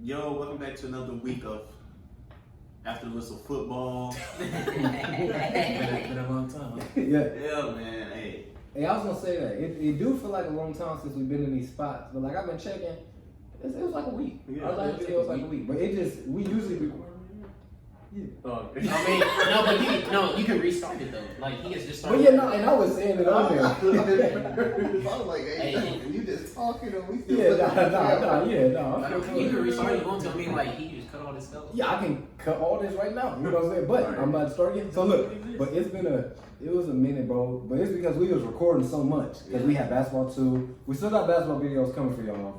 Yo, welcome back to another week of After the Whistle Football. Been a long time. Yeah. Yeah, man. Hey, Hey, I was gonna say that it do feel like a long time since we've been in these spots, but like I've been checking, it was like a week. Yeah, Our last it video was like a week, but we usually record. Yeah. I mean, no, but you can restart it though. Like he has just But started. yeah, no, and I was saying it on there. I was like, hey, you just talking and we still Yeah, no. You can restart it. You want to? I mean, like he just cut all this stuff. Yeah, I can cut all this right now. You know what I'm saying? But I'm about to start again. So look, but it was a minute, bro. But it's because we was recording so much because we had basketball too. We still got basketball videos coming for y'all,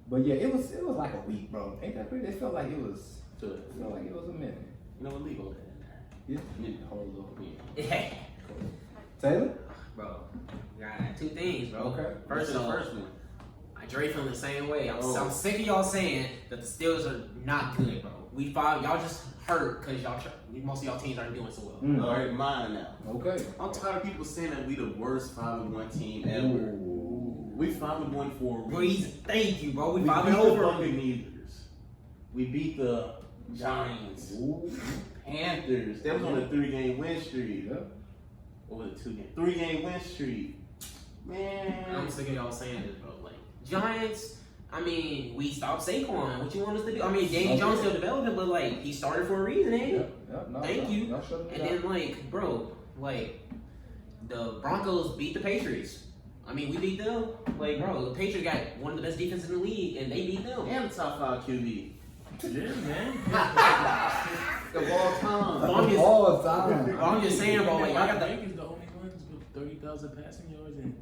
but yeah, it was like a week, bro. Ain't that crazy? It felt like it was. It felt like it was a minute. you know what? Leave all that in there. Yeah. You need to hold a little bit. Yeah, Taylor. bro. Got two things, bro. Okay. First the off, first one. Dre feeling the same way. I'm Oh. sick of y'all saying that the Steelers are not good, bro. Y'all just hurt because most of y'all teams aren't doing so well. All right, mine now. Okay. I'm tired of people saying that we the worst 5-1 team ever. We 5-1 for a reason. Reason. Thank you, bro. We We beat 5 the over. Buccaneers. We beat the Giants. Panthers. That was on a 3-game win streak. Yeah. Or was it 2-game? 3-game win streak. Man. I'm sick of y'all saying this, bro. Like Giants. I mean, we stopped Saquon. What you want us to do? I mean, James Jones still developing, but like he started for a reason, ain't he? No, Thank you. y'all shut it And down. then like, bro, like the Broncos beat the Patriots. I mean, we beat them. Like, bro, the Patriots got one of the best defenses in the league, and they beat them. And the top 5 QB. Yeah, man. Of all time. I'm just- all the time. I'm just saying, bro. Like, y'all got the. Vikings the only ones with 30,000 passing yards and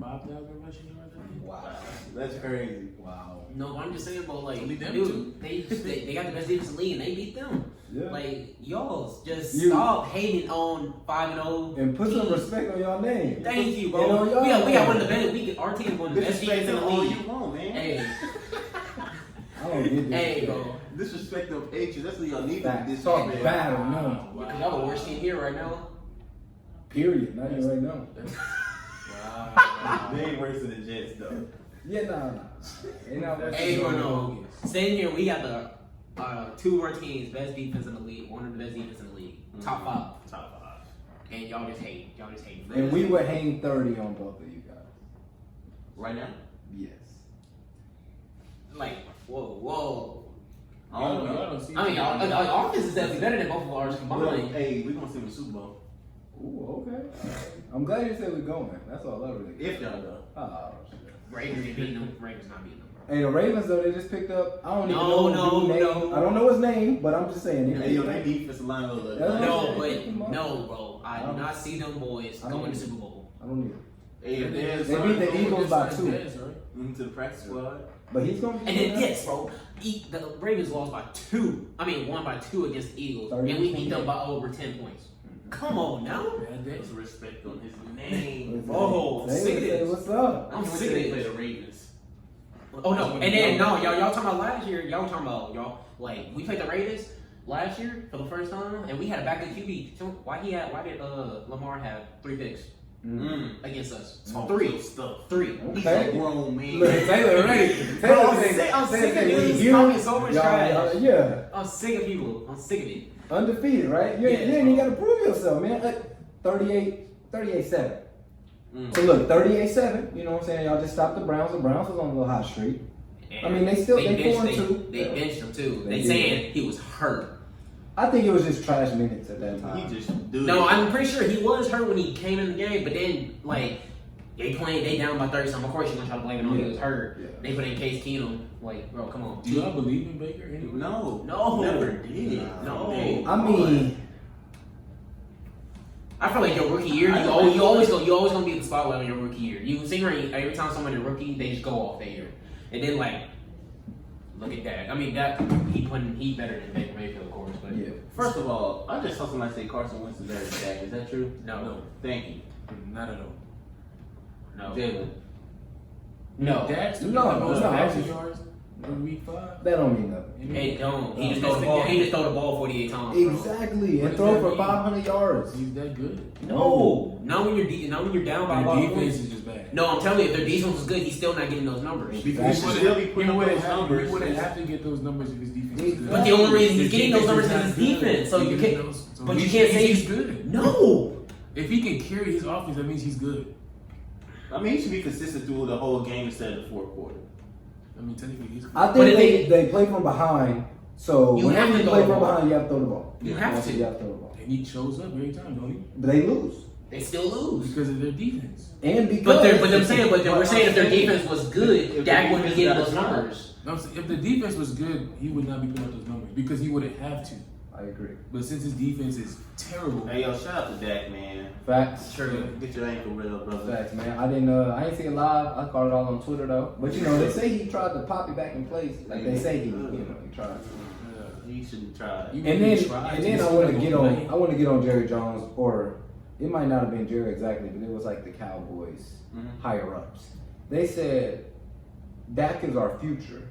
5,000 rushing yards. I think. Wow. That's crazy. Wow. No, I'm just saying, bro. Like, Only them dude, two. they got the best defense in the league, and they beat them. Yeah. Like, y'all just You- stop hating on 5-0. And put some teams. respect on y'all name. Thank you, And bro. on y'all We got one name. of the best. Our team one of the best Disrespect defense in them the all league. you want, man. Hey, I don't get this. hey, bro. Disrespect them Patriots. That's what y'all need to Facts. be Talk disrespect. bad on them. Because y'all the worst team here right now. Period. Not even right now. Wow. They ain't worse than the Jets, though. Yeah, nah. Ain't not worse Hey, than bro, y'all. no. Sitting here, we got the two of our teams, best defense in the league, one of the best defense in the league, top 5, Top 5. and y'all just hate. Y'all just hate. And we would hang 30 on both of you guys. Right now? Yes. like, whoa. I don't know. I don't see I mean, our offense is definitely better than both of ours Well, combined. hey, we're going to see the Super Bowl. Ooh, okay. I'm glad you said we're going. That's all I really If y'all go. Oh, shit. Ravens ain't beating them. Ravens not beating them, bro. Hey, the Ravens though, they just picked up. I don't even No, know his name. no. I don't know his name, but I'm just saying. Hey, yo, that defensive line look That's like. No, bro. I do not see them boys I don't going to either. Super Bowl. I don't either. Hey, if there's They beat the Eagles by 2. to the practice squad. But he's gonna be. And then yes, bro. The Ravens lost by 2. I mean, won by 2 against the Eagles, 30 and we beat them by over 10 points. Come on now. There's respect on his name. Oh, Say sick of this. What's up? I'm sick of They this. play the Ravens. Oh no, and then no, y'all talking about last year. Y'all talking about like we played the Ravens last year for the first time, and we had a backup QB. So why did Lamar have 3 picks against us? Talk 3 your stuff. 3. He's Okay. a grown man. Look, Taylor ready. Bro, I'm sick of dudes talking so much trash. Yeah, I'm sick of people. I'm sick of it. undefeated, right? You ain't Yes, even bro. got to prove yourself, man. 38-7. Mm. So look, 38-7. You know what I'm saying? Y'all just stopped the Browns. The Browns was on a little hot streak. I mean, they 4-2. They benched him too. They They did. saying he was hurt. I think it was just trash minutes at that time. He just do No, it. I'm pretty sure he was hurt when he came in the game, but then like they down by 30 something. Of course you're gonna try to blame it on he was hurt. Yeah. They put in Case Keenum. Like, bro, come on. Do y'all believe in Baker anyway? No, never did. No. I mean, I feel like your rookie year, you always gonna be in the spotlight on your rookie year. You see every time someone is a rookie, they just go off that year, and then like, look at that. I mean that he better than Baker Mayfield, of course, but yeah. First of all, I just saw somebody say Carson Wentz is better than Dak. Is that true? no, Thank you. Not at all. no, Jalen. no. Dak's No, the most no. passing yards. in week 5. That don't mean nothing. Hey, don't. He Oh, just that's throw the the ball. game. He just throw the ball 48 times. Bro. Exactly, What and does throw that for mean? 500 yards. He's that good. No, not when you're down by Their about defense 40. is just bad. No, I'm telling you, if their defense was good, he's still not getting those numbers. Exactly. You should still be putting up those numbers. He wouldn't have to get those numbers if his defense was good. But the only reason he's His getting those defense numbers is is his not good. defense. So He you getting can't. those- so But you he's- can't say he's good. No. If he can carry his offense, that means he's good. I mean, he should be consistent through the whole game instead of the fourth quarter. I mean, technically, he's good. I But think if they play from behind, so You whenever have to you throw play the from ball. behind, you have to throw the ball. You have to. You have to throw the ball. And he shows up every time, don't he? But they lose. They still lose. Because of their defense. And because We're saying if their defense was good, Dak wouldn't be getting those numbers. No, I'm saying, if the defense was good, he would not be putting up those numbers because he wouldn't have to. I agree. But since his defense is terrible, Hey, yo, shout out to Dak, man. Facts. Sure. Get your ankle real, brother. Facts, man. I ain't see it live. I caught it all on Twitter though. But you know, they say he tried to pop it back in place. Like they say he tried. He shouldn't try. you And really then tried and then to I want to still get play. on. I want to get on Jerry Jones, or it might not have been Jerry exactly, but it was like the Cowboys Mhm. higher ups. They said Dak is our future,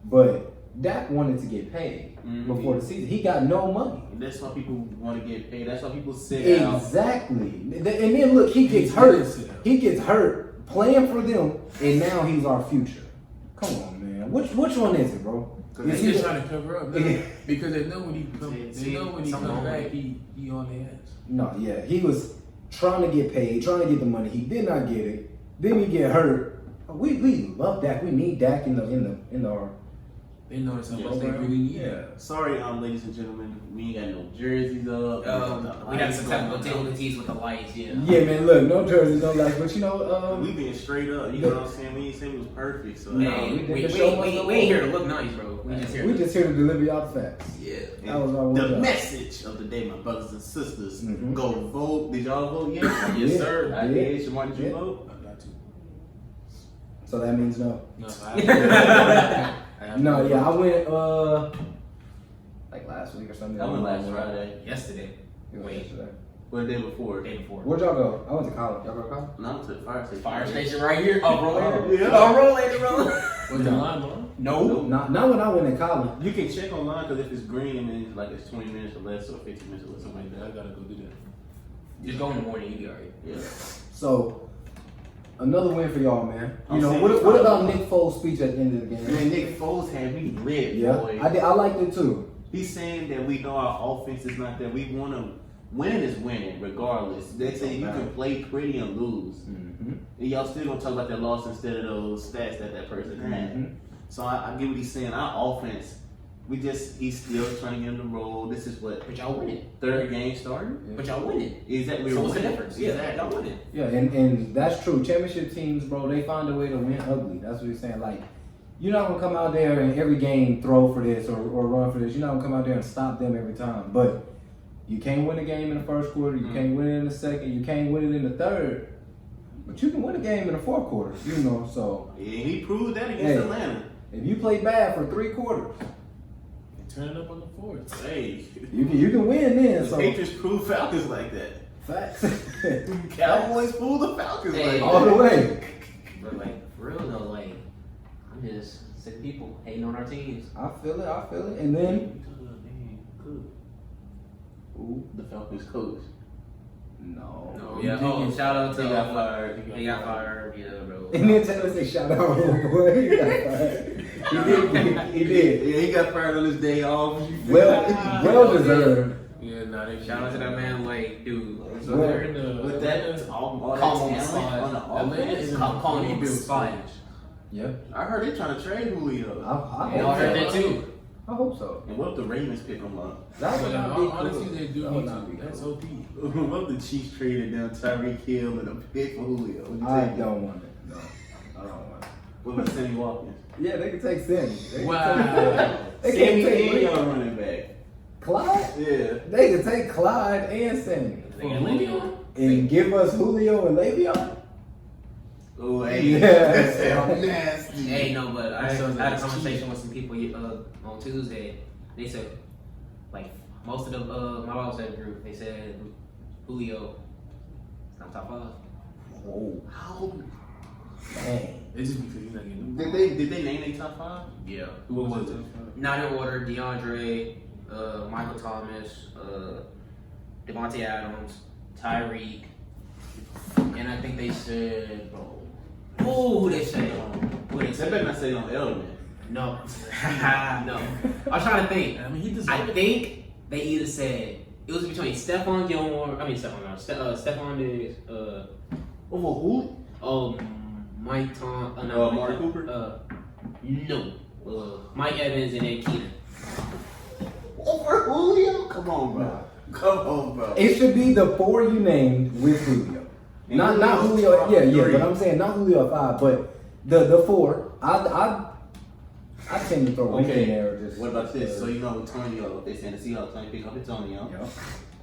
but Dak wanted to get paid Mhm. before the season. He got no money. And that's why people want to get paid. That's why people sit out. Exactly. And then look, he gets hurt. He gets hurt playing for them, and now he's our future. Come on, man. Which one is it, bro? Cause Is they he just the- trying to cover up. Because they know when he comes back, he on the ass. No, yeah, he was trying to get paid, trying to get the money. He did not get it. Then he get hurt. We love Dak. We need Dak in our. They know it's a Yes, yes, they they really need Yeah. it. Sorry, ladies and gentlemen, we ain't got no jerseys up. We got some technical difficulties with the lights. Yeah. Yeah, man. Look, no jerseys, no lights, but you know, We being straight up, you know what I'm saying? We ain't saying it was perfect, so No, Hey, we did we the show must go ain't here to on. look nice, bro. We just here. we just here to deliver y'all facts. yeah. That was our the job. message of the day, my brothers and sisters. Mhm. Go vote. Did y'all vote yet? Yes, sir. I Yeah. did. Shamar, did you Yeah. vote? I got to. So that means no. No, I have No, to. yeah, I went like last week or something. I went last Friday. Yesterday. It was Wait. yesterday. Or the day before. Day before. Where'd y'all go? I went to college. Y'all go to college? No, I went to the fire station. Fire station right here. Oh, roll later. Yeah. Oh, roll later, bro. Was the line long? No. Not when I went to college. You can check online because if it's green, it means like it's 20 minutes or less or 15 minutes or less, something like I that. gotta go do that. Just go in the morning. You be alright. Yeah. So another win for y'all, man. You I'm know saying what? it's What fine. about Nick Foles' speech at the end of the game? Man, Nick Foles had me lit, Yeah, boy. I did. I liked it too. He's saying that we know our offense is not that. We want to win is winning, regardless. They say you can play pretty and lose. Mm-hmm. And y'all still gonna talk about that loss instead of those stats that person had. Mhm. So I get what he's saying. Our offense, he's still trying to get in the role. This is what, But y'all win it. third game started? But y'all win it. Exactly. So we're what's the winning. difference? Yeah, Exactly. y'all win it. Yeah, and that's true. Championship teams, bro, they find a way to win ugly. That's what he's saying. Like, you're not gonna come out there and every game throw for this or run for this. You're not gonna come out there and stop them every time. But you can't win a game in the first quarter. You can't win it in the second. You can't win it in the third. But you can win a game in the fourth quarter. You know, so Yeah, he proved that against Hey. Atlanta. if you play bad for 3 quarters, And turn it up on the fourth. Hey, you can win then. the So Patriots proved Falcons like that. facts. Cowboys fooled the Falcons Hey. like All that. the way. But like, for real though, like, I'm just sick of people hating on our teams. I feel it. I feel it. And then Ooh, the Falcons coach. no. No, You yeah. think Oh, it's- shout out to He got fired. He got fired. Yeah, bro. And then tell us they shout out, oh boy. He got fired. He did. Yeah, he got fired on his day off. Well deserved. Yeah, nah, they Shout out to that man, like, dude. So they're in the With that, all Call that him on the talent spot. on the Atlanta offense. is in Call him on the rebuild spot. stage. Yeah. I heard they trying to trade Julio. I Y'all hope heard that so. too. I hope so. And what if the Ravens pick him up? That would But not be cool. honestly, they do That need would to. not be That's cool. OP. What if the Chiefs traded down Tyreek Hill and a pick for Julio? Would you I take it? don't want it. No. I don't want it. What about Sammy Watkins? Yeah, they can take Sammy. They can Wow. They Sammy can take and young running back. Clyde. Yeah. They can take Clyde and Sammy. They got Le'Veon. And give us Julio and Le'Veon? Oh, hey. Yeah. That sound nasty. Hey, no, but I That sounds had a like conversation with some people on Tuesday. They said, like, most of the my Bible study group, they said Julio, it's not top 5. Oh. How? Dang. It's just because you're not getting the Did they name their top 5? Yeah. What was it? Not in order. DeAndre, Michael Thomas, Devontae Adams, Tyreek, and I think they said, who they say? Who they They say? better not say on Edelman. No, no. I was trying to think. I mean, he deserves I think they either said it was between Stephon Diggs, Over who? Mike Tom, Amari Cooper? no, Mike Evans and then Keenan. Over Julio? Come on, bro. Come on, bro. It should be the 4 you named with Julio. And Not Julio's Julio. top Yeah, 3. but I'm saying not Julio at 5, but the 4. I tend to throw Wink in there. Just What about this? So you know Antonio, they saying the Seahawks trying to pick up Antonio. Yeah.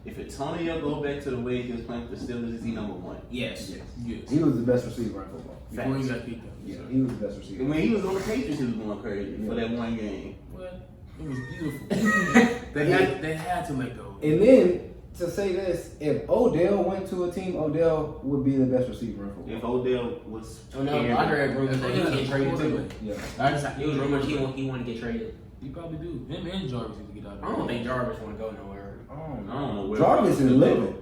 If Antonio go back to the way he was playing for the Steelers, is he number 1? Yes. Yes. He was the best receiver in football. Before he got kicked out. Yeah, So, he was the best receiver. When he was on the Patriots, he was going crazy for that one game. what? It was beautiful. they had to let go. And then to say this, if Odell went to a team, Odell would be the best receiver in football. If Odell was, Oh no, I heard rumors that he get traded too. Yeah. It was rumors he want to get traded. You probably do. Him and Jarvis need to get out of I don't think Jarvis want to go nowhere. I don't know where. Jarvis is living.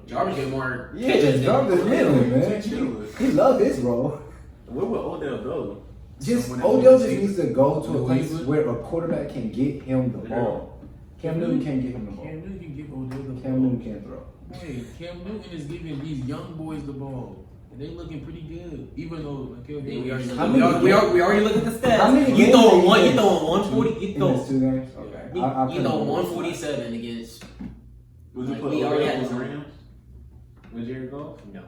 Jarvis get more Yeah, catches than Jarvis living, man. Chilling. He loved his role. Where would Odell go? Just Someone that Odell wants just to needs to go to a New place England? where a quarterback can get him the ball. Cam Newton can't get him the ball. Cam Newton can give Odell the Cam ball. Newton can't throw. Wait, Cam Newton is giving these young boys the ball. And they looking pretty good. Even though We already How many- we already looked at the stats. How many You games throwing did one? he You play? throwing 140? You In throw his 2 games? Okay. you know 147 against. Was he Like, put we Odell already on had the some- Rams? Was Jared Goff? No.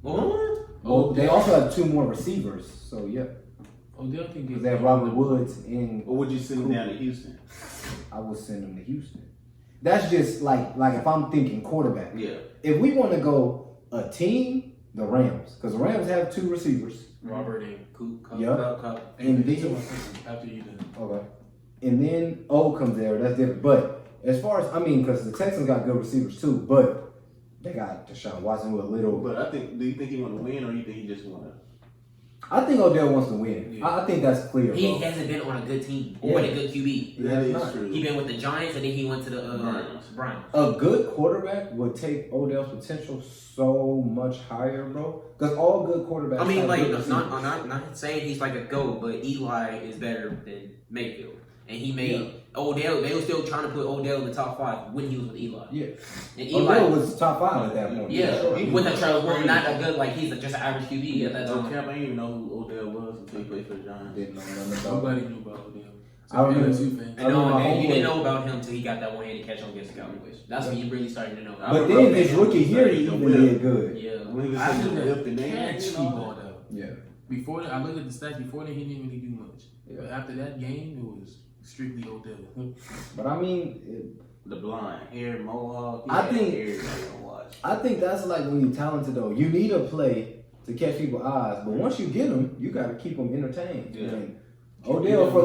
What? Well, they also have 2 more receivers, so yeah. Odell can get. Because they have Robert Woods and Or would you send him down to Houston? I would send him to Houston. That's just like if I'm thinking quarterback. Yeah. If we want to go a team, the Rams, because the Rams have 2 receivers. Robert and Coop. Yeah. Cup. And He then, after you done. okay, and then O comes there. That's different. But as far as because the Texans got good receivers too, but they got Deshaun Watson with a little. But I think, do you think he want to win or you think he just want to? I think Odell wants to win. Yeah. I think that's clear. He Bro. hasn't been on a good team or Yeah. with a good QB. He That has is not. true. He been with the Giants and then he went to the Browns. A good quarterback would take Odell's potential so much higher, bro. Because all good quarterbacks. I mean, have like, good not, receivers. not saying he's like a GOAT, but Eli is better than Mayfield. And he made Odell, they were still trying to put Odell in the top 5 when he was with Eli. Yeah. And Eli, Odell was top 5 at that point. yeah, Sure. with a Charles Wood, not a good, like, he's just an average QB at that No time. cap, I didn't even know who Odell was until he played for the Giants. Didn't know nothing about Nobody knew about Odell. I remember- LSU fan. And no, my and you homeboy- didn't know about him until he got that one-handed catch on against the Cowboys. That's when you really started to know. But then his rookie year, he even did good. Yeah. When he was After hitting the that whip and catch, then, he balled out. Yeah. Before that, I looked at the stats. Before that, he didn't really do much. Yeah. But after that game, it was strictly Odell. But I mean, the blind hair, mohawk. I think- hair you don't watch. I think that's like when you're talented though. You need a play to catch people's eyes, but once you get them, you got to keep them entertained. Yeah. And Odell for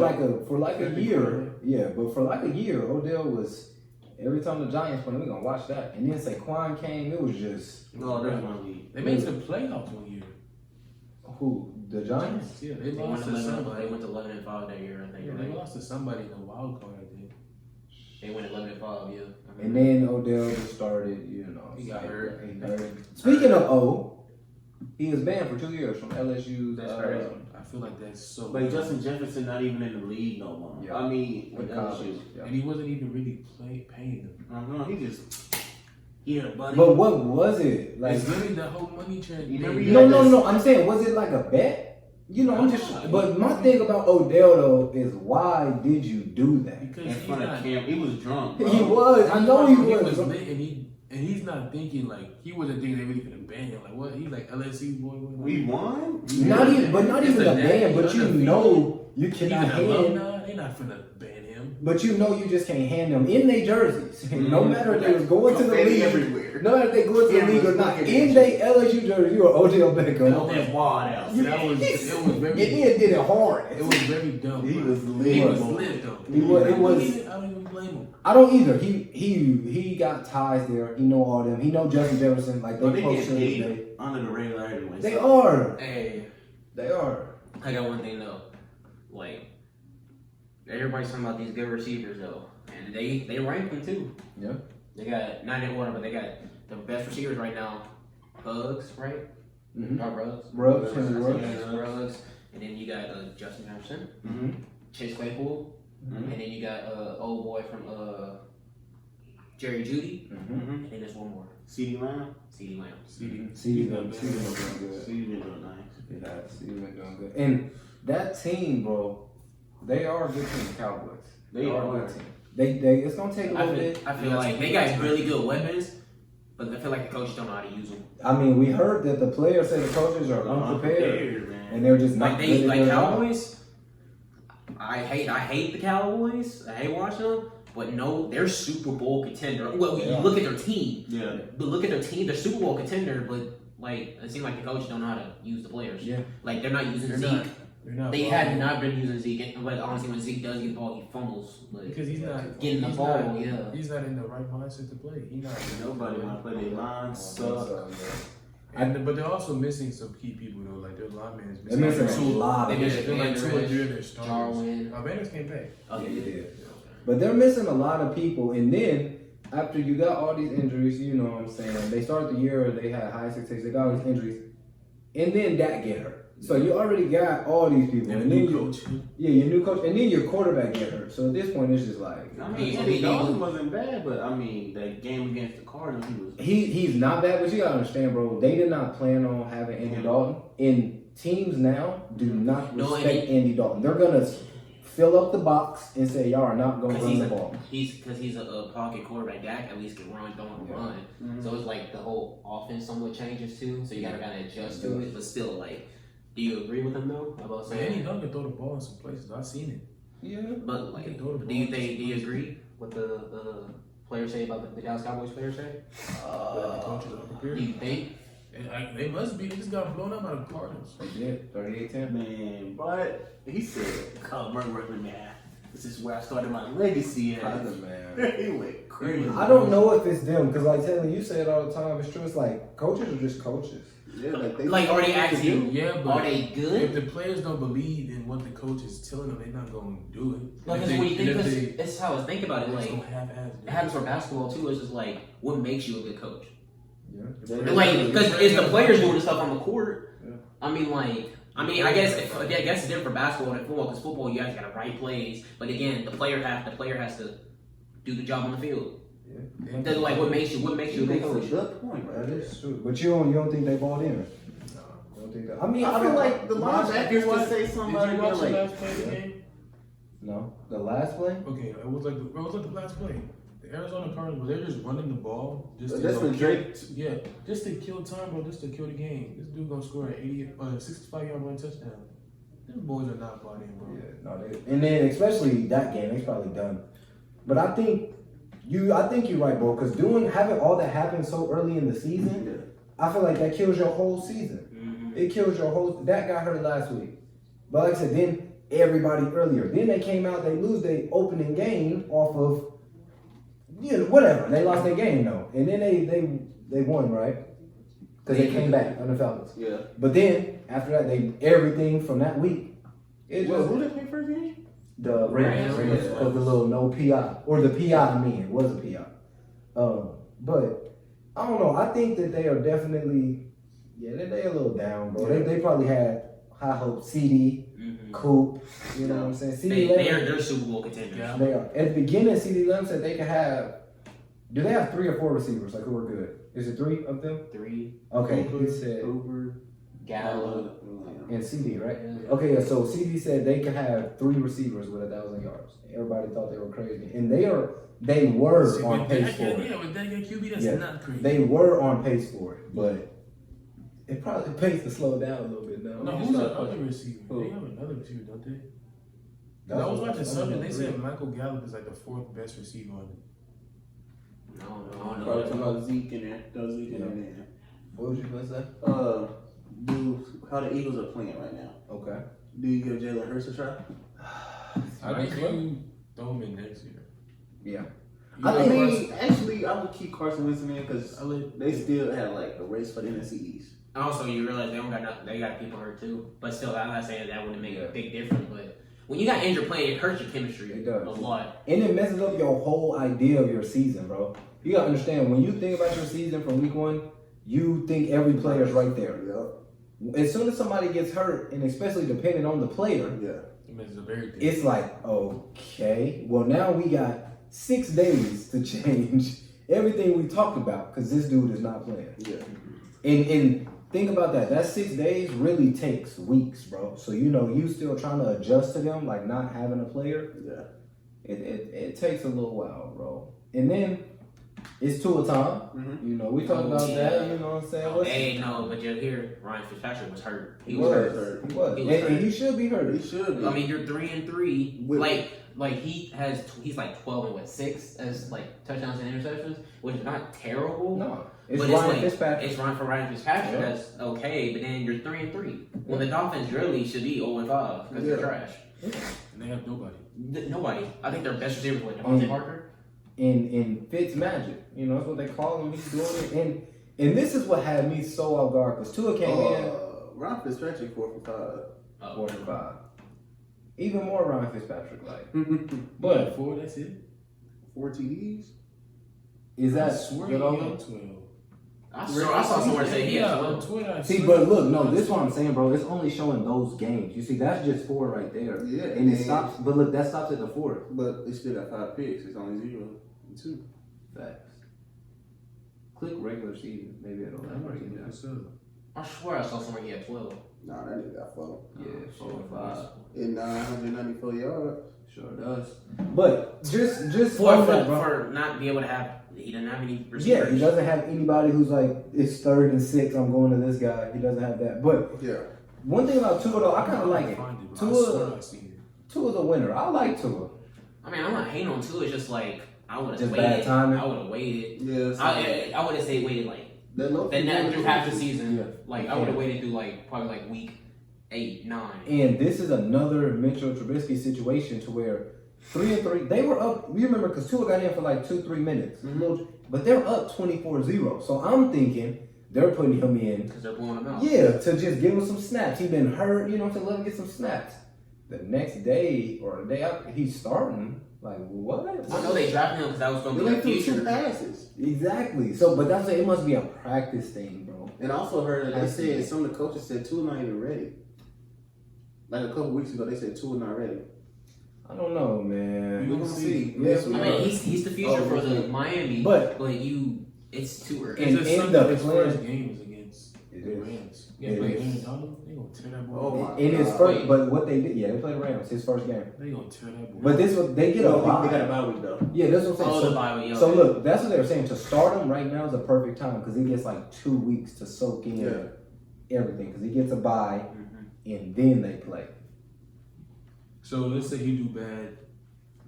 like a year, yeah, but for like a year, Odell was every time the Giants played, we gonna watch that. And then Saquon came, it was just No, that's one league. They made some playoffs one year. who the Giants. Yeah, they They went lost to to 11, somebody. they went to 11 and 5 that year, I think. Yeah, right? they lost to somebody in the wild card, I think. They went 11 and 5, yeah. And then Odell just started, He got hurt. He hurt. Speaking of O, he was banned for 2 years from LSU's. That's crazy. I feel like that's so. But Justin Jefferson not even in the league no more. Yeah. I mean, with with college. LSU. Yeah. And he wasn't even really paying them. I don't know, he just, yeah, buddy. But what was it like? It's really the whole money trend. You never- No. I'm saying, was it like a bet? You know, I'm just. But my thing about Odell though is why did you do that? Because in he's front of not. Cam, he was drunk. Bro. He was. I know he He was. was lit, and he's not thinking like he wasn't thinking they really gonna ban him. Like what? He's like LSU boy. We won. Not even, but not It's even the a name, ban. But you undefeated. know you He's an cannot hand. alumni. They're not finna ban him. But you know you just can't hand them in their jerseys. No matter if they was going to the Confetti league, everywhere. no matter if they going to the league or not, in their LSU jersey, you are Odell Beckham. That wad out. That was it was very Get in, did it hard. it was very dumb. He bro. was lit. He was lit though. He was- it was- I don't even blame him. I don't either. He got ties there. He know all them. He know Justin Jefferson. Like Bro, they they get posted. paid under the radar anyway. They so. are. Hey, They are. I got one thing though. Like, everybody's talking about these good receivers though, and they rank them too. Yeah. They got not in order, but they got the best receivers right now. Bugs, right? Mm-hmm. Not Ruggs. Ruggs, Henry Ruggs. Yeah, Ruggs. And then you got Justin Jefferson, Mm-hmm. Chase Claypool, Mhm. and then you got old boy from Jerry Judy, Mm-hmm. and then there's one more, CeeDee Lamb. CeeDee Lamb. CD been doing good. CeeDee been doing nice. Yeah, CD been doing good. And that team, bro, they are a good team, the Cowboys. They a are. good team. They it's gonna take a little bit. I feel like they got really good weapons, but I feel like the coaches don't know how to use them. I mean, we heard that the players say the coaches are unprepared, man. and they're just not Like good at their job. Cowboys. I hate the Cowboys. I hate watching them. But no, they're Super Bowl contender. Well, Yeah. you look at their team. Yeah. But look at their team. They're Super Bowl contender. But like, it seems like the coaches don't know how to use the players. Yeah. Like they're not using They're Zeke. not. They're not. They balling. have not been using Zeke. But honestly, when Zeke does get the ball, he fumbles. Like, Because he's not getting the he's ball. not- Yeah. He's not in the right mindset to play. He's not. Nobody want to play their line. Suck. But they're also missing some key people though. Like their linemen is They're missing a two. lot They of missing They're like 2 or 3 of their Andrews, stars. Jarwin. Banders came back. Okay. Yeah, he did. But they're missing a lot of people, and then after you got all these injuries, you know what I'm saying? They started the year, they had high success, they got all these injuries, and then Dak get hurt. So you already got all these people, And and a then new you, coach. yeah, your new coach, and then your quarterback get hurt. So at this point, it's just like I mean, Andy Dalton wasn't bad, but I mean, that game against the Cardinals, he was. he's not bad, but you gotta understand, bro. They did not plan on having Andy Dalton. And teams now do not No, respect Andy Dalton. They're gonna fill up the box and say y'all are not gonna run the ball. Because he's a pocket quarterback. Dak at least can run, don't Yeah. run. Mhm. So it's like the whole offense somewhat changes too. So you gotta kind of adjust to it. But still, like, do you agree with him though about Man, Andy saying? Dalton can throw the ball in some places. I've seen it. Yeah. But like, He can throw the do you ball. think? Do you agree with the players say about the Dallas Cowboys players say? The coaches are Do prepared. you think? They must be. They just got blown up by the Cardinals. Yeah, 38-10. Man, but he said, "Come, man, this is where I started my legacy at." Man. He went crazy. I don't know if it's them, because like Taylor, you say it all the time, it's true. It's like coaches are just coaches. Yeah, Like, are they actually? Yeah, Are but they if good? the players don't believe in what the coach is telling them, they're not going to do it. Like, If that's what you they- think. if Cause they- that's how I think about it. they're Like, just gonna half-ass it happens for basketball too. It's just like, what makes you a good coach? Yeah. Like, because it's the players doing the stuff on the court. Yeah. I mean, I guess it's different for basketball than football. Because football, you guys gotta write plays. But again, the player has to do the job on the field. That's like what makes you a good That's a coach. good point, That right? is true. But you don't think they bought in? You don't think that? I mean, I feel don't- like the linebackers would say Did something you about watch the like, last play of the game? No. The last play? Okay, it was like the last play. The Arizona Cardinals, they're just running the ball. Just to, that's when Drake. yeah, just to kill time, bro. Just to kill the game. This dude gonna score an 65-yard run touchdown. Them boys are not bought in, bro. Yeah, no, and then especially that game, it's probably done. But I think you're right, bro. Because having all that happen so early in the season, I feel like that kills your whole season. It kills your whole. That got hurt last week, but like I said, then everybody earlier. Then they came out, they lose their opening game off of, whatever. They lost their game though, and then they won, right? Because they came back on the Falcons. Yeah. But then after that, everything from that week. It Well, just who did they play first game? the Rams Rams. because the little no PI or the PI. I mean, it was a PI. But I don't know. I think that they are definitely. Yeah, they a little down, bro. They probably had high hopes. CD, Coop, you know what I'm saying? CD They're Super Bowl contenders. Yeah. They are. At the beginning, CD Lamb said they could have. Do they have 3 or 4 receivers like who are good? Is it 3 of them? 3 Okay, Cooper, he said Over. Gallup. and CD, right? Yeah. Okay, yeah, so CD said they could have 3 receivers with 1,000 yards. Everybody thought they were crazy, and they were See, on with pace that, for it. yeah, with that QB, that's Yeah. not crazy. They were on pace for it, but it probably pays to slow down a little bit now. no, We who's just the start- other receiver? Who? They have another receiver, don't they? That's I was what- watching that's something. what They three. said Michael Gallup is like the 4th best receiver on it. Probably talking about Zeke in there. Throw Zeke in there. What was you gonna say? How the Eagles are playing right now. Okay. Do you give Jalen Hurts a try? I think you throw him in next year. Yeah. I mean, actually, I would keep Carson Wentz in there because I let they still have like a race for the NFC East. Also, you realize they don't got nothing. They got people hurt too. But still, I'm not saying that wouldn't make Yeah. a big difference. But when you got injured playing, it hurts your chemistry It does. a lot. And it messes up your whole idea of your season, bro. You gotta understand, when you think about your season from week 1, you think every player's right there. Yeah. As soon as somebody gets hurt, and especially depending on the player, Yeah. It messes up everything. it's like, okay, well now we got 6 days to change everything we talked about because this dude is not playing. Yeah. And think about that. That 6 days really takes weeks, bro. So you still trying to adjust to them, like not having a player. Yeah. It takes a little while, bro. And then it's Tua time. Mhm. We talked about that. You know what I'm saying? Oh, hey, no, but you hear Ryan Fitzpatrick was hurt. He was. hurt. He was. He was And hurt. he should be hurt. He should be. I mean, you're 3-3. With- Like he's like 12 and 6 as like touchdowns and interceptions, which is not terrible. No, it's But Ryan like, Fitzpatrick. It's Ryan for Ryan Fitzpatrick. Yeah. That's okay, but then you're 3-3. When the Dolphins really should be 0-5 because they're Yeah. trash. And they have nobody. Nobody. I think their best receiver was Mm. Devontae Parker. In Fitz magic. That's what they call him. He's doing it. And this is what had me so off guard because Tua came in Ryan Fitzpatrick 4 for 5. 4 and 5. Even more Ryan Fitzpatrick like. But But 4, that's it. 4 TDs. is that I swear good he on got him? 12. I saw somewhere say he had 12. on Twitter. I See, swear. but look, no, this is what I'm saying, bro. It's only showing those games. You see, that's just 4 right there. Yeah. And it stops, but look, that stops at the 4th. But it's still got 5 picks. It's only 0 and 2. Facts. Click regular season. Maybe it'll I'm break gonna it look down. this up. I swear I saw somewhere he had 12. Nah, that nigga got 4. Yeah, 4 and 5. And 994 yards. Sure does. But just For, on that, bro. for not be able to have, he didn't have any Yeah, receivers. he doesn't have anybody who's like, it's 3rd and 6, I'm going to this guy. He doesn't have that. But Yeah. one thing about Tua, though, I kind of like it. Find it, but Tua- I swear I seen it. Tua's a winner. I like Tua. I mean, I'm not hating on Tua. It's just like, I would have Just bad waited. timing? I would have waited. Yeah. I would have say waited like, that low then that through half the season. Yeah. Like, I would have waited through like, probably like week 8, 9. And this is another Mitchell Trubisky situation to where 3 and 3, they were up. You remember because Tua got in for like 2-3 minutes, but they're up 24-0. So I'm thinking they're putting him in, Because they're blowing him out. yeah, to just give him some snaps. He's been hurt, to let him get some snaps. The next day or the day after, he's starting. Like what? I know they drafted him because that was going They to be went the through 2 future. passes. Exactly. So, but that's it. Must be a practice thing, bro. And I also heard that they Has to be. said some of the coaches said Tua not even ready. Like a couple weeks ago, they said Tua not ready. I don't know, man. We're gonna see. Yeah, Yes, we I are. mean, he's the future Oh, for the okay. Miami, But- it's too early. And It's in just the his plan- first game is against It the is. Rams. It Yeah, play is. Aaron Donald. They gonna tear that boy. Oh, up. my In his God. first, but what they did, yeah, they played Rams, his first game. They gonna tear that boy. But this was they get a They got a bye. bye week though. Yeah, that's what I'm Oh, saying. the So, Bible, yeah. so look, that's what they were saying. To start him right now is a perfect time because he gets like 2 weeks to soak in Yeah. everything because he gets a bye Mhm. and then they play. So let's say he do bad.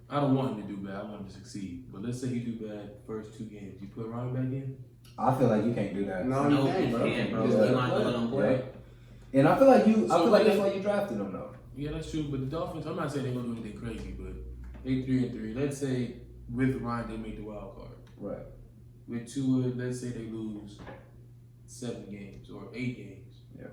I don't want him to do bad. I want him to succeed. But let's say he do bad first 2 games. You put Ryan back in. I feel like you can't do that. No, No, you can't, you bro. can't, bro. Yeah. You're not going to let him play. And I feel like I So, feel like that's like- why you drafted him though. Yeah, that's true. But the Dolphins, I'm not saying they're gonna do anything crazy, but they 3-3. Let's say with Ryan they make the wild card. Right. With Tua, let's say they lose 7 games or 8 games. Yeah.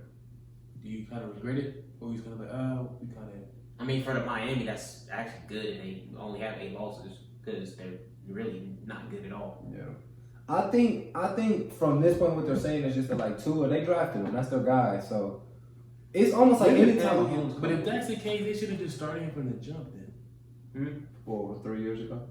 Do you kind of regret it, or you kind of like, we kind of. I mean, for the Miami, that's actually good, and they only have 8 losses because they're really not good at all. Yeah. I think from this point what they're saying is just that like Tua, they drafted him. That's their guy. So it's almost like anytime But if that's the case, they should have just started him from the jump then. 3 years ago.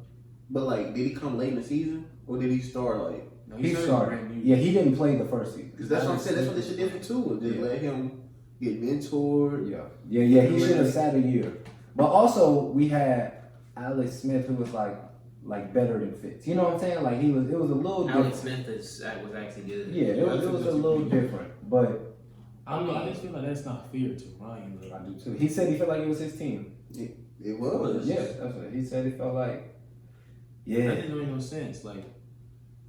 But like, did he come late in the season or did he start like? No, He brand started. new. Yeah, he didn't play the first season. Because that's what I'm saying. That's what they should do for Tua. Just Yeah. let him get mentored. Yeah. He should have sat a year. But also we had Alex Smith who was like better than Fitz. You know what I'm saying? Like it was a little Alex different. Smith was actually good. Yeah, it was a little different. But I don't know. I just feel like that's not fair to Ryan. Though. I do too. He said he felt like it was his team. It was. Yeah, that's what he said. He felt like. That Yeah. doesn't make no sense. Like,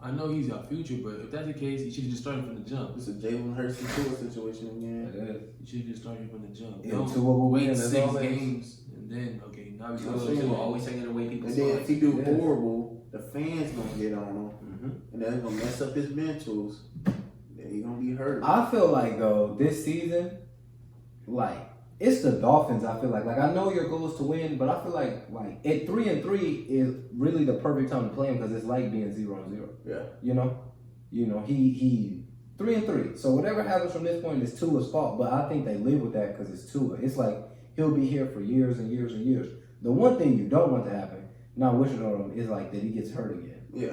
I know he's our future, but if that's the case, he should have just started from the jump. It's a Jalen Hurts and Tua situation again. It is. He should have just started from the jump. And Don't Tua will win wait as 6 always. games and then now we I'm go. saying, People always taking away people's And then if spots. he do Yeah. horrible, the fans gonna get on him, Mm-hmm. and that's gonna mess up his mentals. Then He gonna be hurt. I feel like though this season, like it's the Dolphins. I feel like I know your goal is to win, but I feel like at 3-3 is really the perfect time to play him because it's like being 0-0. Yeah. You know he 3-3. So whatever happens from this point is Tua's fault. But I think they live with that because it's Tua. It's like he'll be here for years and years and years. The one thing you don't want to happen, not wishing on him, is like that he gets hurt again. Yeah.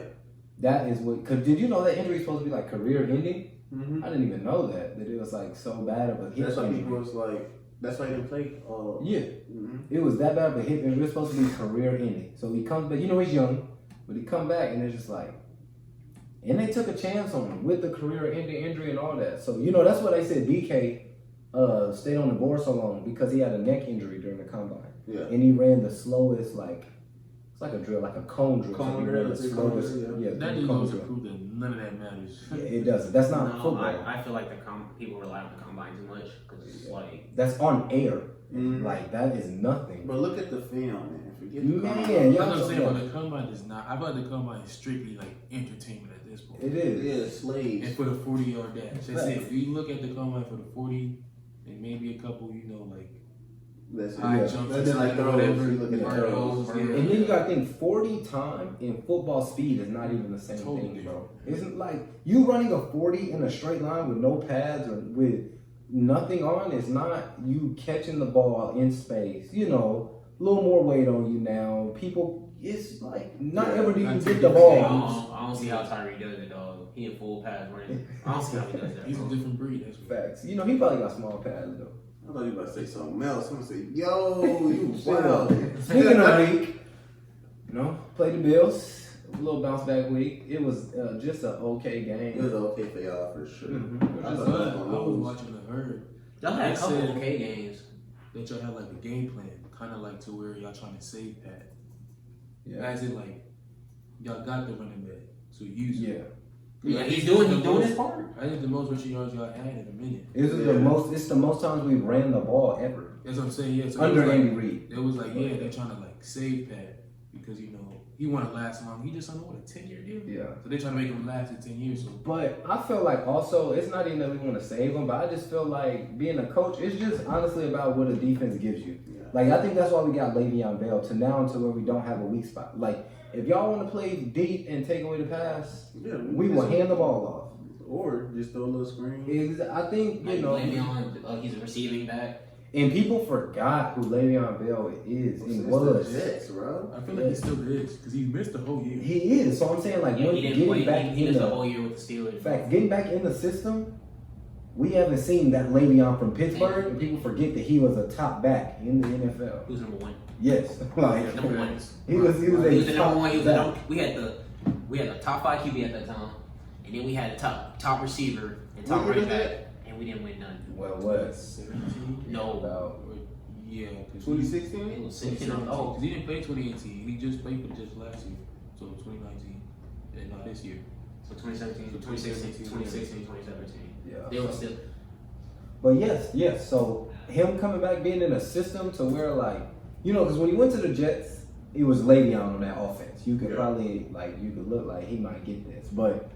That is what. Cause did you know that injury is supposed to be like career ending? Mm-hmm. I didn't even know that it was like so bad of a hip That's why injury. people was like, that's why he didn't play. Yeah, Mm-hmm. it was that bad of a hip injury. It was supposed to be career ending. So he comes back. You know he's young, but he come back and it's just like, and they took a chance on him with the career ending injury and all that. So that's what they said. BK stayed on the board so long because he had a neck injury during the combine, Yeah. and he ran the slowest it's like a drill, like a cone drill. Cone So he drill, ran the it's a slowest. cone drill, Yeah, That the just cone goes to drill. prove that none of that matters. Yeah, it doesn't. That's not No, football. I feel like people rely on the combine too much because it's like That's on air. Mhm. Like that is nothing. But look at the film, man. Forget the Man, combine. y'all That's what I'm so saying, bad. but the combine is not. I feel like the combine is strictly like entertainment at this point. It is. Yeah, slaves. And for the 40-yard dash, that's Facts. it. If you look at the combine for the 40, and maybe a couple, like That's high Yeah. jumps, That's or like throws. whatever. You look at the throws, throws. yeah. And then you gotta think 40 time in football speed is not even the same Totally thing, bro. different. Isn't like you running a 40 in a straight line with no pads or with nothing on is not you catching the ball in space. A little more weight on you now. People, it's like not Yeah, ever do you that's get a the different ball. I don't see how Tyree does it, dog. He in full pass running. I don't see how he does that. He's a bro. different breed. That's what. Facts. He probably got small pads though. I thought you were about to say something else. I'm gonna say, yo, you wild. Speaking of week, play the Bills. A little bounce back week. It was just an okay It game. was okay for y'all for sure. Mhm. I I thought I was was gonna lose. watching the herd Y'all had a They couple said- okay games. that y'all had like a game plan, kind of like to where y'all trying to save Pat. Yeah. As in like y'all got the running back, so use it. Yeah. Yeah, I he's think doing it's the his most- part. I think the most rushing yards y'all had in a minute. It's the most times we ran the ball ever That's what I'm saying. Yeah, so under it was Andy like, Reid. it was like yeah, they're trying to like save Pat because he want to last long. He just signed a 10-year deal. Yeah. So they're trying to make him last for 10 years. So But I feel like also it's not even that we want to save him, but I just feel like being a coach, it's just honestly about what a defense gives you. Yeah. Like I think that's why we got Le'Veon Bell to now to where we don't have a weak spot. Like if y'all want to play deep and take away the pass, Yeah, we will hand the ball Or just throw a little screen. off. I think Like, Le'Veon, he's a receiving back. and people forgot who Le'Veon Bell is and It's was. the Jets, bro. I feel like he still is because he missed the whole year. He is. So I'm saying like Yeah, when he didn't getting play. back He in missed the the whole year with the Steelers. fact, getting back in the system, we haven't seen that Le'Veon from Pittsburgh, and people forget that he was a top back in the NFL. Who's number one? Yes, like Number one. he was a He was the top number one. He was the back. number, we had the top 5 QB at that time, and then we had the top receiver and top What year running was back, and we didn't win none. Well, what? 17? No, About Yeah, because 2016? it was 16. 16. Oh, Because he didn't play 2018. He just played for the Jets last year. So 2019. And not this year. so 2017, 2016, 2016, 2017. yeah. They were still. But yes. So him coming back, being in a system to where like because when he went to the Jets, it was Le'Veon on that offense. You could probably you could look like he might get this, but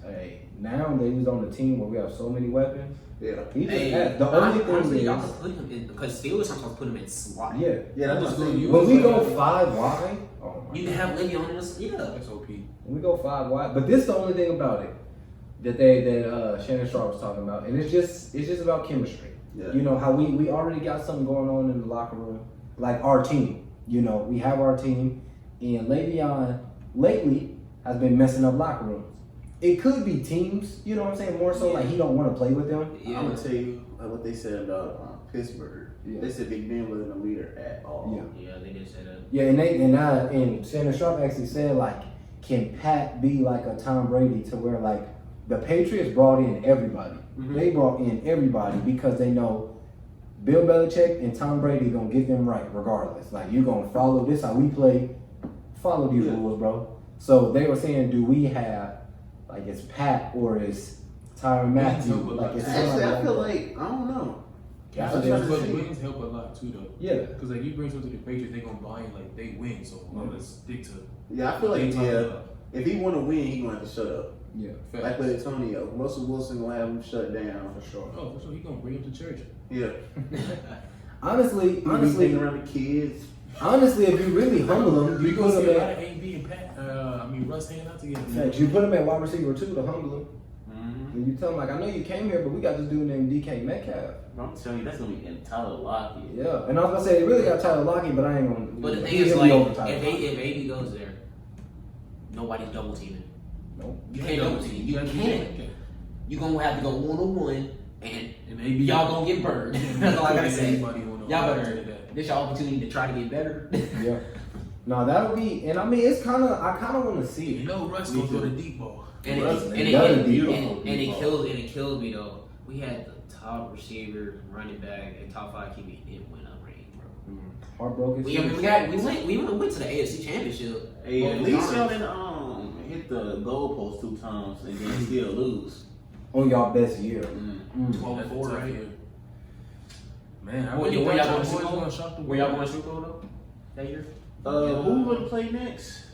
hey, now that he's on the team where we have so many weapons, Yeah. he just Hey, has, the only thing honestly, y'all is can put him in because Steelers sometimes put him in slot. yeah. Yeah, that's just what I'm gonna saying. When we go 5 wide, oh my You can have Le'Veon in the yeah. That's OP. when we go 5 wide, but this is the only thing about it that Shannon Sharp was talking about, and it's just about chemistry. Yeah. How we already got something going on in the locker room, like our team. We have our team, and Le'Veon lately has been messing up locker rooms. It could be teams, you know what I'm saying, more so like he don't want to play with them. Yeah. I'm gonna tell you what they said about Pittsburgh. Yeah. They said Big Ben wasn't a leader at all. Yeah. Yeah, they did say that. Yeah, and Shannon Sharp actually said like, can Pat be like a Tom Brady to where like the Patriots brought in everybody. Mhm. They brought in everybody because they know Bill Belichick and Tom Brady gonna get them right regardless. Like you gonna follow this how we play, follow these Yeah. rules, bro. So they were saying, do we have like it's Pat or is Tyrann Matthew? Wings help a Like lot. it's Actually, somebody I feel that. like I don't know. Yeah, I'm trying to But see. wings help a lot too, though. Yeah. Because like you bring something to the Patriots, they gonna buy in like they win, so I'm gonna stick to. Yeah, I feel like they talking yeah. about. If he want to win, he gonna have to shut up. Yeah, Like with Antonio, Russell Wilson gonna have him shut down. for sure. Oh, so he gonna bring him to church. Yeah. Honestly, He honestly, be around the kids. honestly, if you really humble him, We you gonna put see him a lot at. of AB and Pat. Russ hanging out together. Facts, you put him at wide receiver 2 to humble him. Mm-hmm. And you tell him like, I know you came here, but we got this dude named DK Metcalf. I'm telling you, that's gonna be Tyler Lockett. Yeah, and I was gonna say they really got Tyler Lockett, but I ain't gonna. But the thing he'll is, be like, over Tyler Lockett. if AB goes there, nobody's double teaming. Nope. You can't double team. You can't. You gonna have to go 1-on-1, and And AB y'all gonna get burned. That's all I gotta say. Anybody wanna Y'all argue better. that. This your opportunity to try to get better. Yeah. No, that'll be, and I mean, it's kind of, I kind of want to see You it. know Russ gonna throw the deep ball. And it, Russ, and, man, it, that and, is beautiful. and it killed me though. We had the top receiver, running back, and top 5 QB. It went up range, bro. Heartbroken. We went to the AFC Championship. Hey, Both at least y'all times. didn't hit the goalpost 2 times and then still lose. on y'all best year. Mm. 12-4, right? Man, I Where really y'all thought going y'all to Super boys Bowl? gonna shock the Where y'all world. going to Super Bowl though? That year? Who we gonna play next?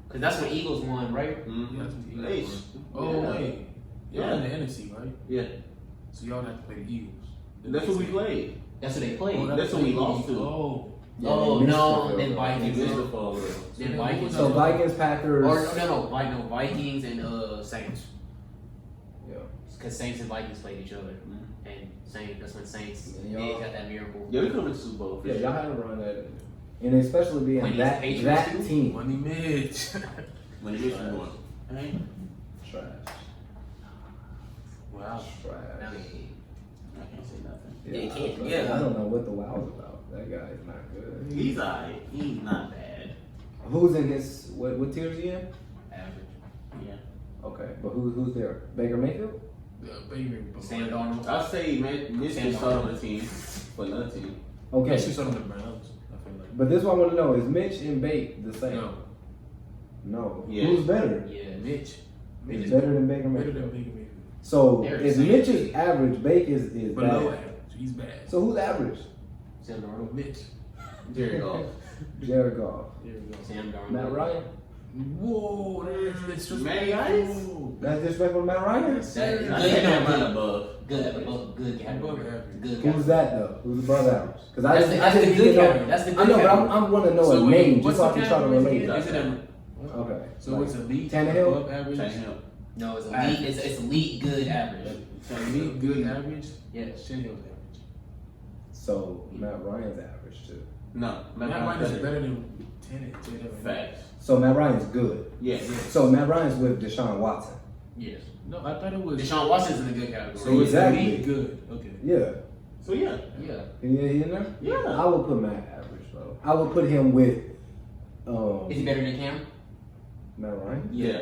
Cause that's when Eagles won, right? Mm-hmm. That's what the Hey, Eagles Oh, yeah. wait. Y'all Yeah. in the NFC, right? Yeah, So y'all have to play the Eagles. that's what we played. That's what they played. Oh, That's what we lost to. Oh. Yeah, Oh they missed no, the then field goal. We Vikings. missed the fall girl. Then Vikings. So Vikings, Packers. Or no, Vikings and Saints. Yeah. Cause Saints and Vikings played each other, Mhm. and Saints. That's when Saints Yeah, they y'all- got that miracle. Yeah, we coming to Super Bowl. For Yeah, sure. y'all had to run that, and especially being When that these Patriots that do? team. Money Mitch. When you get going. Hey, Trash. Wow. Trash. Now they- I can't say nothing. Yeah, you can't- I yeah. don't know what the wow is about. That guy is not good. He's alright. He's not bad. Who's in his what tier is he in? average. Yeah. Okay, but who's there? Baker Mayfield? Baby. Sam Darnold. I'll say Mitch Sam can start Darnold. on the team for another team. Okay, Yeah, she's on the Browns. I feel like. but this is what I want to know: is Mitch and Bake the same? No. No. Yeah. Who's better? Yeah. Mitch. Is better than Baker Better Mayfield. than Baker Mayfield. So They're if the same. Mitch is average, Bake is Below bad. average. He's bad. So who's average? Sam Darnold. Mitch. Jared Goff. Jared Goff. There we go. Sam Darnold. Matt Ryan. Whoa, that's just Matty Ice? That's disrespectful to Matt Ryan. That is I good. think that might above. Good category. Above average. Good Who's category. that though? Who's above average? Because That's the good category. That's the I good know, but category. I want to know So a wait, name what's just so I the can try to category relate. again? Is it a, Okay. so Like, it's elite, Tannehill? above average, Tannehill. No, it's elite. It's elite good average. elite, good average. Yes. Shinhill's average. so Matt Ryan's average too. No, Matt Ryan is better than Tennant. Facts. So Matt Ryan's good. Yeah. So Matt Ryan's with Deshaun Watson. Yes. No, I thought it was. Deshaun Watson's in the good category. So it's Exactly. elite, good. Okay. Yeah. So yeah. Yeah. He in there? Yeah. I would put Matt average though. I would put him with Is he better than Cam? Matt Ryan. Yeah.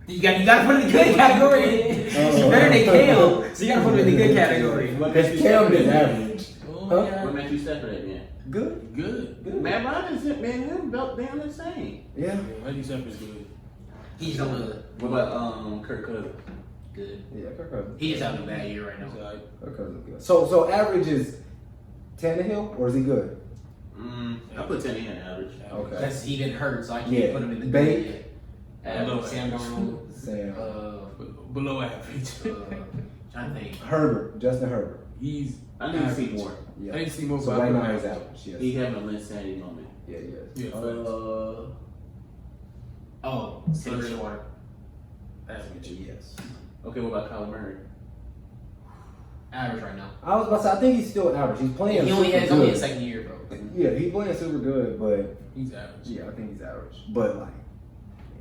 You got to put him in the good category. He's better than Cam, so you got to put him in the good category. What Because makes you Cam Stafford is at, average. Oh Huh? my What God. makes you Stafford at, man? Good. Good. Good. Matt Ryan is it, man. Him belt down the same. Yeah. Yeah, Matthew Stafford's good. He's on the What about Kirk Cousins? good. Yeah. Kirk Cousins. He's just having a bad year right He's now. alright. Kirk Cousins good. So average is Tannehill or is he good? I put Tannehill in average. Okay. That's he been hurt, so I can't Yeah. put him in the Bait. good. Average. Sam Darnold. Sam. Below average. Trying to think. Herbert. Justin Herbert. He's. I need to see average. more. Yeah. I need to see more. So but I right put now he's average. average. Yes. He's having a Lynn Sandy moment. Yeah. Yes. Yeah, facts. Oh, Teddy Bridgewater. Average. Yes. Okay, what about Kyler Murray? Average right now. I was about to say I think he's still average. He's playing. He only super has only good. his second year, bro. Yeah, he's playing super good, but He's average. yeah, I think he's average. But like,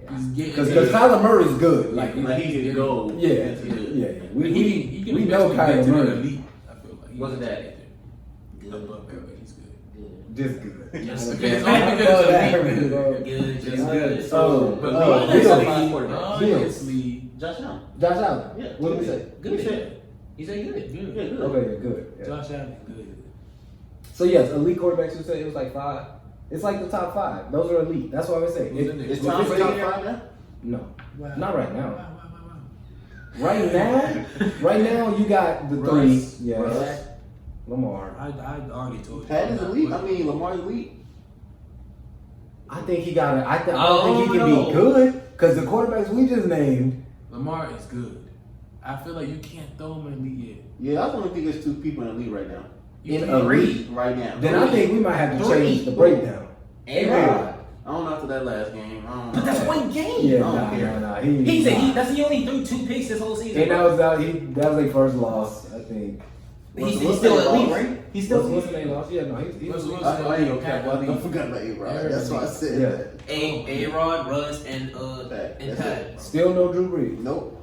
He's getting. because Kyler Murray's good. Like, Like he can go. yeah, into the- yeah. He can we know eventually get Kyler to the Murray. elite. I feel like. He Wasn't can that- get there. Above average. He's good. Good. Just good. Just Okay, it's I only love because that, of elite. bro. Good. He's Just good. good. Oh, But oh, Bills- Bills. Obviously. Josh Allen. Josh Allen. Yeah. What did we say? Good. We said- He said good. Good. Yeah, good. Okay, yeah, good. Yeah. Josh Allen, good. So yes, elite quarterbacks who say it was like 5. It's like the top 5. Those are elite. That's what I would say. Who's in there? Is If Tom it's Brady top there 5? right now? No, Wow. not right now. Wow. Right now, right now you got the Russ. 3. Yes. Russ. Lamar. I already told you. Pat is I'm not elite. I putting- mean, Lamar's elite. I think he got it. I don't Oh, think he can no. be good. Because the quarterbacks we just named, Lamar is good. I feel like you can't throw him in the league Yeah, I only think there's 2 people in the league right now. yet. in elite, Right now. then I think we might have to change the breakdown. A-Rod. I don't know after that last game. I don't know. But that's one game. Yeah, I don't nah. He said he only threw 2 picks this whole season. And that was their first loss, I think. He's still elite, right? He's still What's the name loss? Yeah, no, he's Russell Wilson. I ain't gonna cap. I forgot about A-Rod. That's why I said Yeah. that. A-Rod, Russ, and Pat. and That's Pat. it. still no Drew Brees. Nope.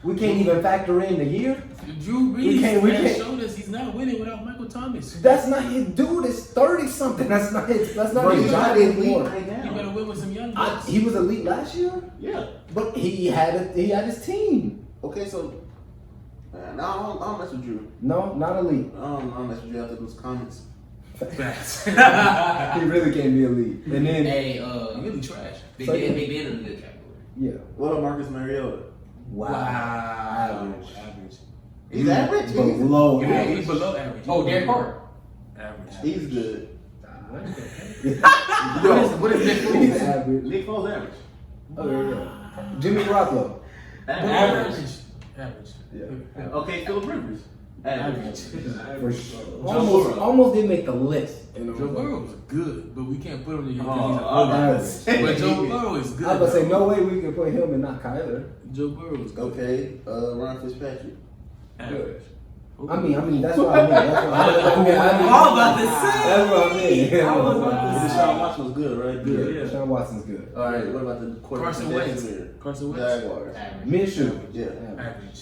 We can't even factor in the year. Drew We Brees can't- we has can't- showed us he's not winning without Michael Thomas. That's not his dude. It's 30 something. That's not his. That's not Bro, his he's job not elite anymore. right You now. better win with some young guys. He was elite last year, Yeah. but he had his team. Okay, so no, I don't mess with Drew. No, not elite. I don't mess with you after those comments. Facts. He really can't be elite. And then Hey, You really trash. Big So- Ben in the good category. yeah, What about Marcus Mariota? wow, Average. He's average. But low Yeah, average. he's below average. Oh, Derek Carr. Average. He's good. What is Nick He's Foles? average. Nick Foles average. Oh yeah. Jimmy Garoppolo. Average. Average. Yeah. Okay, Philip Rivers. Average. For sure. Almost didn't make the list. Joe Burrow is good, but we can't put him in here Oh, because he's a average. But Joe Burrow is good. I was about to say no way we can put him and not Kyler. Joe Burrow is good. Okay, Ron Fitzpatrick. Average. I mean that's what I mean. That's what I mean. I'm about to say. That's what I mean. I was about to Deshaun Watson was good, right? Good. Yeah, Deshaun Watson's good. All right, what about the quarterback? Carson Wentz. Carson Wentz. Jaguars. Minshew. Yeah. Average.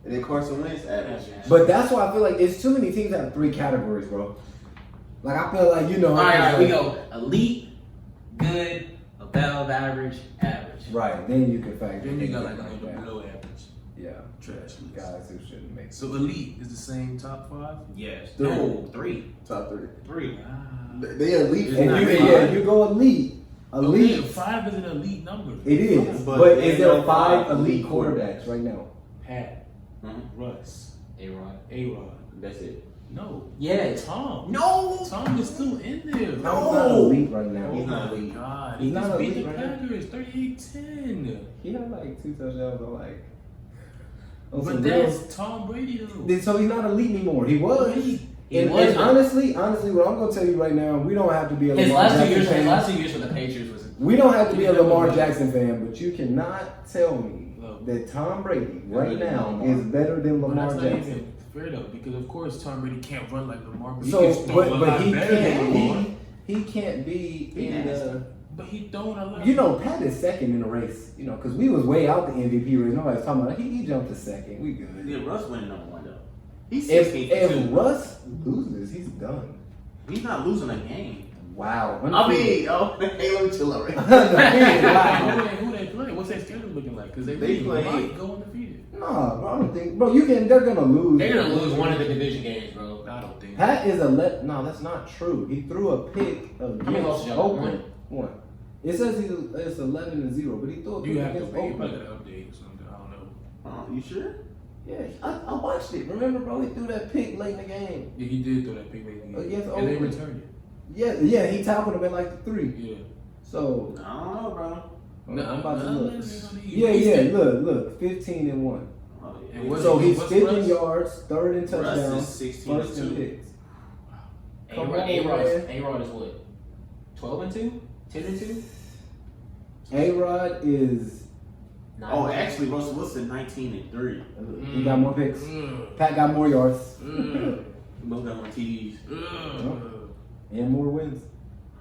And then Carson Wentz, average. But that's why I feel like it's too many teams that have 3 categories, bro. Like I feel like All right, we go elite, good, above average, average. Right, then you can factor. Then you got like things a little bit that. below average. Yeah, Trash list. guys who shouldn't make. So elite is the same top 5? Yes. Three. No, 3. Top 3. 3. They elite. It's And not you, five. yeah, you go elite. Elite. Elite. 5 is an elite number. It is, But but they is there know 5 5 elite elite quarterbacks right now? Pat, Mhm. Russ, A-Rod. A-Rod. That's it. No. Yes. Tom. No. Tom is still in there. He's not elite right now. He's not Oh my elite. God. He's He not just beat elite the right now. Packers 38-10. He had like 2 touchdowns, but like. on But some that's Tom Brady though. real- So he's not elite anymore. He was. He And was. honestly, what I'm gonna tell you right now, we don't have to be a His Lamar last 2 Jackson years, fan. his last 2 years for the Patriots was. We don't have to be a Yeah, Lamar but- Jackson fan, but you cannot tell me No. that Tom Brady right Better than now Lamar. is better than But Lamar that's not Jackson. even fair though, because of course Tom Brady can't run like Lamar, but So, he can throw a lot he better than Lamar. can't. He can't be in the. But he throwing a lot. You know, Pat is second in the race. You know, because we was way out the MVP race. Nobody's talking about. He jumped to second. We good. Yeah, Russ winning number 1 though. He's If 16 for 2. Russ loses, he's done. He's not losing a game. Wow. I mean, hey, let me chill out right now. wow. Who they play? What's their schedule looking like? Because they play- might go undefeated. Nah, bro, I don't think. Bro, they're gonna lose. They're gonna lose one of the division games, bro. I don't think. Pat is no, that's not true. He threw a pick many losses against y'all got? Oakland. One. It says it's 11-0, but he threw a pick You have to against make an Oakland. update or something. I don't know. You sure? Yeah, I watched it. Remember, bro, he threw that pick late in the game. Yeah, he did throw that big late in the game. Against And they Oakland. returned it. Yeah, he tackled him at like the 3. Yeah. So I don't know, bro. I'm about to look. He wasted- Yeah, look, 15-1. Oh, And what's- So he's what's 50 Russ? yards, 3rd in Russ touchdowns, is 16 first in and 2. picks. Come A-Rod, on, A-Rod, man. A-Rod is what? 12-2? 10-2? A-Rod is Oh, actually, Russell Wilson 19 and 3. he got more picks. Mm. Pat got more yards Mm. He both got more TDs. and more wins.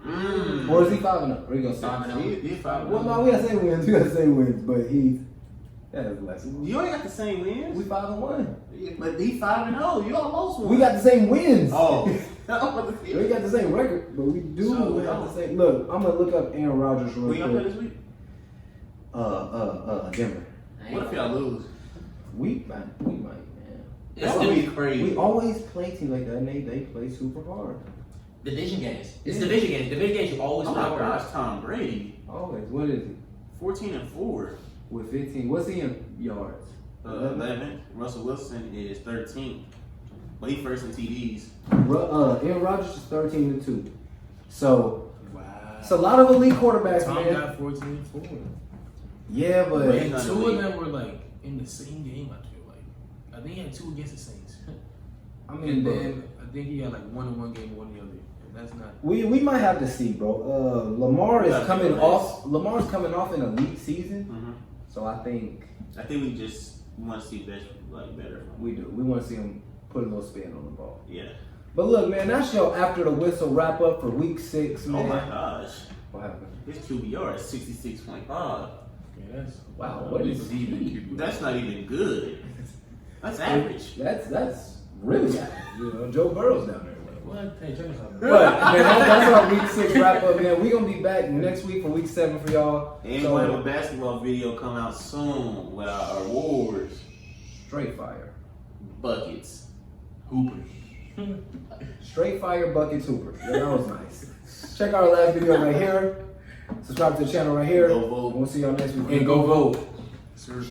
Mm. Or is he 5-0? Or he goes 6? 5-0. He 5. Well, no, we gotta say wins. We gotta say wins, but that is less. You ain't got the same wins. We 5-1. But he 5-0. You almost won. We got the same wins. Oh. We got the same record, but we do So, have the same. Look, I'm gonna look up Aaron Rodgers real Who y'all play quick. this week? Denver. What if y'all lose? We might, man. It's That would be We crazy. always play teams like that, and they play super hard. division games. It's Yeah. division games. Division games you always Oh play my hard. gosh, Tom Brady. Always. What is he? 14 and 4. With 15. What's he in yards? 11. Russell Wilson is 13. But he first in TDs. Aaron Rodgers is 13-2. So Wow. it's a lot of elite quarterbacks, Tom man. got 14 and 4. Yeah, but And not two elite. of them were like in the same game. I feel like. I think he had 2 against the Saints, I mean, and bro, then I think he had like 1 in one game, 1 in the other, and that's not. we might have to see, bro. Lamar is Gotta coming be off. Lamar's coming off an elite season, Mhm. so I think I think we just want to see better from him. we do. We want to see him put a little spin on the ball. Yeah. But look, man, that's your after the whistle wrap up for week 6, Oh man. my gosh. What happened? His QBR is 66.5. Yeah, that's Wow, I what really is- believe in QB. That's not even good. That's average. That's really average. You know, Joe Burrow's down there. What? Hey, check us out. But man, that's our week 6 wrap up, man. We're gonna be back next week for week 7 for y'all. And So, we'll have a basketball video come out soon with our awards. straight fire. Buckets. Hoopers. Straight fire bucket hooper. Yeah, that was nice. Check our last video right here. Subscribe to the channel right here. Go vote. And we'll see y'all next week. And go vote. Sir.